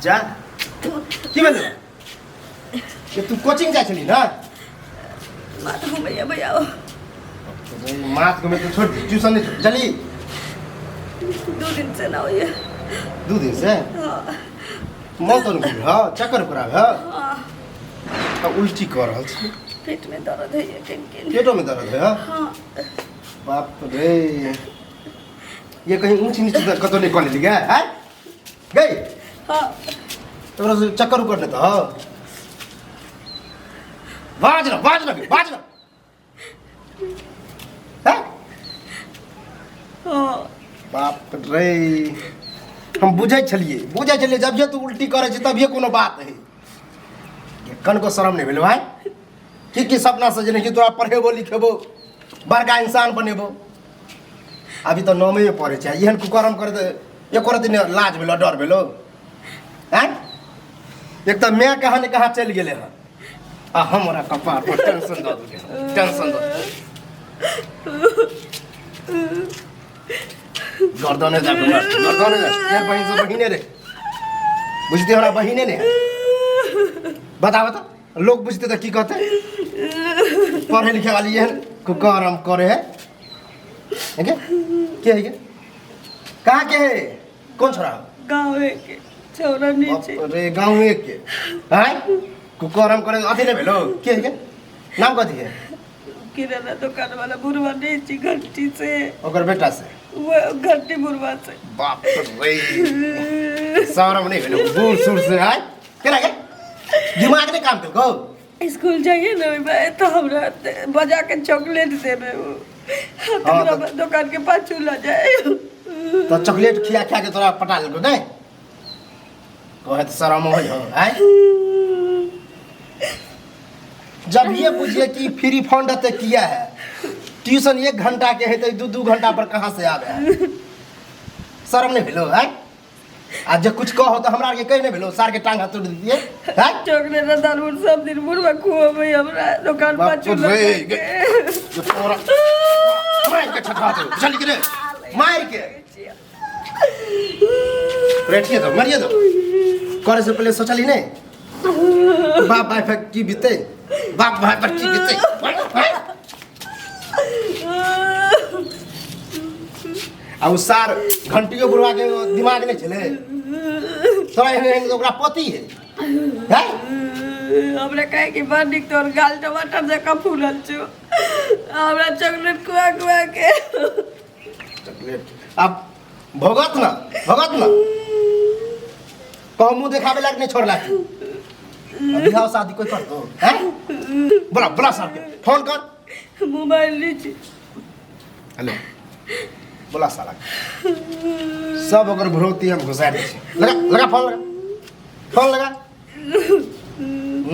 जा की भेल ये तू कोचिंग जा चली ना माथ घुमैया भैया माथ घूमे तो छोड़ ट्यूशन नहीं चली 2 दिन से ना होइए 2 दिन से मन तो नहीं हाँ चक्कर खराब है तो उल्टी कर रहा है पेट में दर्द है ये किन पेटों में दर्द है हाँ बाप रे ये कहीं ऊंची नीचे कतो नहीं कॉलेज गया है गई हाँ तो चक्कर उकर नहीं था बाज ना है हाँ बाप रे हम बुझे छलिए जब जे तू उल्टी करे छ तब ये कोनो बात है कन को शर्म नहीं भेल भाई की सपना सजने कि तोरा पढ़ेबो लिखेबो बड़का इंसान बनेबो अभी तो 9वीं में पढ़े छै एहन कुकर्म करे तो एको रति लाज भेलो डर भेलो हैं एक तो मैं कहाँ ने कहाँ चल गेले हैं आ हमरा कपार पर टेंशन दो टेंशन दो गर्दने जा यार बहन से बहिने रे बुझते हमरा बहिने ने बताओ तो लोग बुझते तो की कहते पढ़े लिखे वाली है कुकर्म करे है क्या है कहाँ के है कौन छोरा गाँव के छोरा नीचे अरे गाँव के हैं कुकर्म करे अथी नहीं भेलो के है नाम कथी है किराना दुकान वाला बुढ़वा नीचे घंटी से ओकर बेटा से वो घंटी बुढ़वा से बाप रे शर्म नहीं भेलो बूढ़ सुर से है केना के दिमाग ने काम को स्कूल जाइए ना भाई तो हमरा बजा के चॉकलेट देबे वो दुकान के पास चूल्हा जाए तो चॉकलेट खिया के तोरा पटा लेलो नहीं कहे तो शर्म हो है जब ये बुझिए कि फ्री फंड तो किया है ट्यूशन 1 घंटा के है तो 2 घंटा पर कहाँ से आवे शर्म नहीं भेलो है आज जब कुछ कहो तो हमरा के कहीं नहीं भेलो सार के टांग हाथ तोड़ दिए हैं चॉकलेट दारू सब दिन बुढ़वा खुआबे हमरा दुकान पर चूल्हा जो तोरा मार के ठठा दो चल के मार के बैठिए तो मरिए तो करे से पहले सोचली नहीं बाप भाई पर की बीते बाप भाई पर की बीते आ सार घंटियों बुढ़वा के दिमाग नहीं चले तोरा एहन ओकरा पति है हैं हमरा कहे कि बड़ निक तोर गाल टमाटर जका फूलल छो हमरा चॉकलेट खुआ के चॉकलेट अब भगत ना कहो मुंह दिखावे लायक नहीं छोड़ला बिहाव शादी कोई कर दो हैं बोला सर के फोन कर मोबाइल लीजिए हेलो बोला साला सब अगर भरोती हम घुसा दे लगा फोन लगा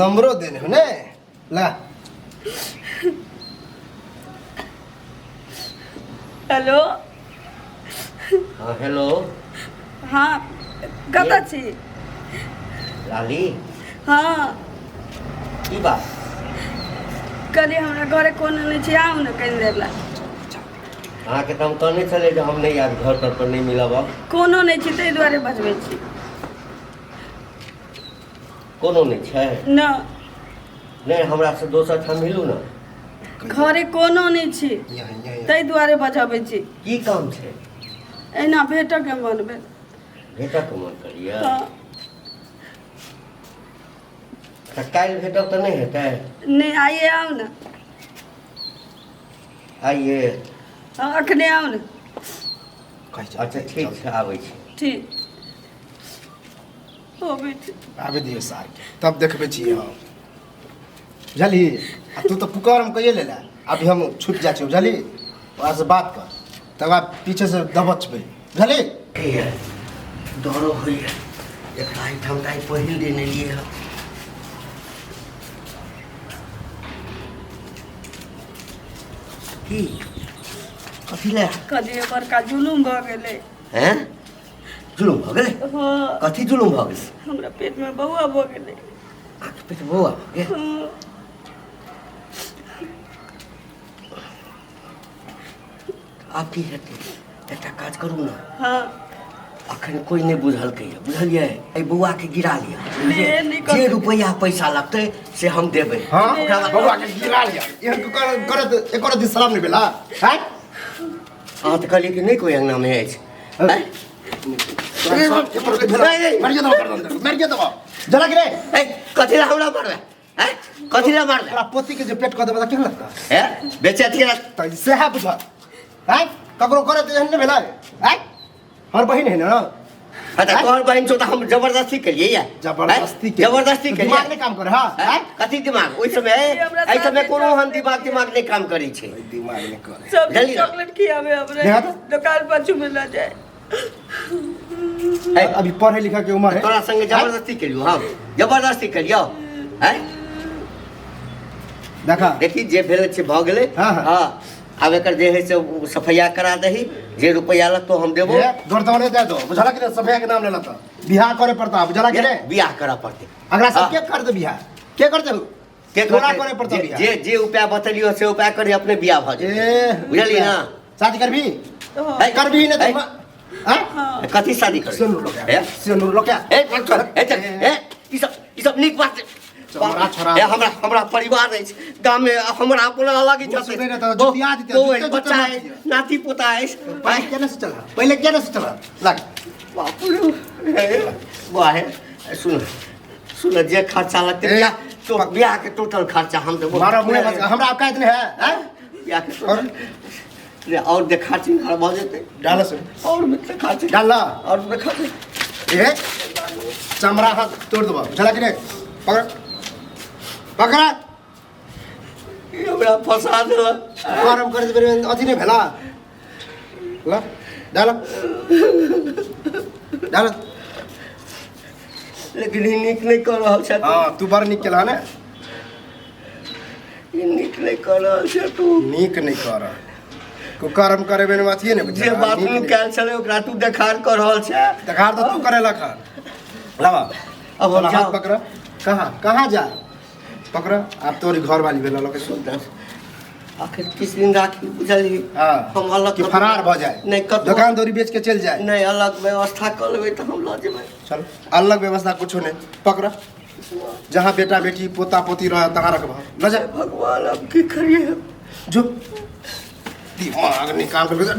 नंबरो देने हो ने लगा हेलो हाँ हेलो हाँ कता छी लाली हाँ की बात कल हमरा घरे कोनो नहीं छी आउ न कहीं देला अहाँ के हम कहने चले जो हम नहीं यार घर तर पर नहीं मिलब अब कोनो नहीं छी तै दुआरे बजबै छी कोनो नहीं छै न नहीं हमरा से दोसर ठाम मिलू ना घरे कोनो नहीं छी तै दुआरे बजबै छी की काम छै एना भेटक के मन भेल भेटक मन करिए हाँ तो काल्हि भेटब तो नहीं हेतै नहीं आइए आउ न आइए हाँ अखने आउ न अच्छा ठीक छै आबै छी ठीक होबे छै आबे दियो सार के तब देखबे छी हम बुझली आ तू तो पुकारम कहिए लेला अभी हम छूट जा छी बुझली वहाँ से बात कर तब आप पीछे से दबचबे बुझली डरो होइए एकरा एहिठाम तऽ पहिल दिन एलियै हँ की कथी ले कदी बड़का जुलुम भ गेलै हैं जुलुम भऽ गेलै हाँ कथी जुलुम भऽ गेलै हमरा पेट में बौआ भ गेलै आँख पेट बौआ भऽ गेल हाँ। आब की हेतै एकटा काज करू ने हाँ अखन कोई नहीं बुझलकै बुझलिए ए बौआ के गिरा लिया ले, नहीं कर जे सकते। रुपया पैसा लगतै से हम देबै हाँ ओकरा बाद बबुआ के गिरा लिया एहन करत एको रति शरम नहीं भेला हैं अहाँ तऽ कहलियै कि नहि कोइ अङ्गनामे अछि हैं? मर गया दबा जला गिरे ए, कथी लए हमरा मारबै हैं? कथी लए मारबै तोरा पोती के जे पेट कऽ देबा केहन लगता हैं? बेचे थिए ना त से है बुझ हैं ककरो करे त एहन नहीं भेला हैं हर बहिन है ना हाँ तऽ तोहर बहिन छौ तऽ हम जबरदस्ती केलियै या जबरदस्ती हैं? जबरदस्ती केलियै दिमाग नहीं काम करे हाँ हैं? कथी दिमाग ओहि समय हमरा एहि समय साथे कोनो चल। हम दिमाग नहीं काम करै छै दिमाग नहीं करे सब जल्दी ना। चॉकलेट खियावे हमरे देखा तो? दुकान पाछू में ला जाए हैं? अभी पढ़े लिखा के उम्र है तोरा संगे जबरदस्ती केलियो हम जबरदस्ती केलियो हैं? देखा देखी जे भेल छै भऽ गेलै हाँ, हाँ। हाँ आब एकर जे है से सफैया करा दही जे रुपैया लगतौ हम देबो दौड़ता दे दो बुझला कि सफैया के नाम ले लेता बियाह करे पड़ता बुझला कि नहीं बियाह करऽ पड़तै अगला सब हाँ। के कर दे बियाह के करते हो के तोरा करतै? करे पड़ता जे- बियाह जे जे उपाय बतेलियो से उपाय करे अपने बियाह भऽ जेतै ए बुझलियै ना शादी करबी हाँ। है? करबी नहीं है? तो हैं हाँ कथी शादी कर सिंदूर लो क्या सिंदूर लो क्या ई सब नीक बात छै। चमड़ा छोड़ा। ए, हमरा परिवार अछि गाम में हमरा अपना अलग वो सुनै रहता, जुतिया देते, जुत्ते बच्चा जुत्ते है नाती पोता अछि पहले क्या से चला पहले क्या से चला लग बाप रे वाह सुन सुन जे खर्चा लगतै ए, बियाह तो बियाह के टोटल खर्चा हम देबो मारा मुंह मत हमरा औकात नहीं है हैं बियाह के टोटल रे और देखा चिन्ह भऽ जेतै डाल से और देखा चिन्ह डाल ला और देखा चिन्ह ए चमड़ा हाथ तोड़ दबा चला कि नहीं पकड़ पकड़ा ई हमरा फंसा देलक गरम कर दे अथी नहीं भेला ला डाल डाल लेकिन ई नीक नहीं कर रहल छै हां तू बड़ निक केला ने ई नीक नहीं कर रहल छै तू नीक नहीं कर को कर्म करे बेन अथी नहीं जे बात तू कैल छले ओकरा तू देखार कर रहल छै देखार तो तू करे लखा लावा अब हम हाथ जाओ। पकड़ कहाँ जा पकड़ आप तोरी घर वाली भेला लोके सुन आखिर किस दिन राखी बुझलिए हां हम अलग कि फरार भ जाए नहीं कत दुकान दौरी बेच के चल जाए नहीं अलग व्यवस्था कर लेबै तो हम ल जेबै चल अलग व्यवस्था कुछ नहीं पकड़ जहाँ बेटा बेटी पोता पोती रह तहाँ रखबा ल जा भगवान अब की करिए जो दिमाग निकाल के निकाल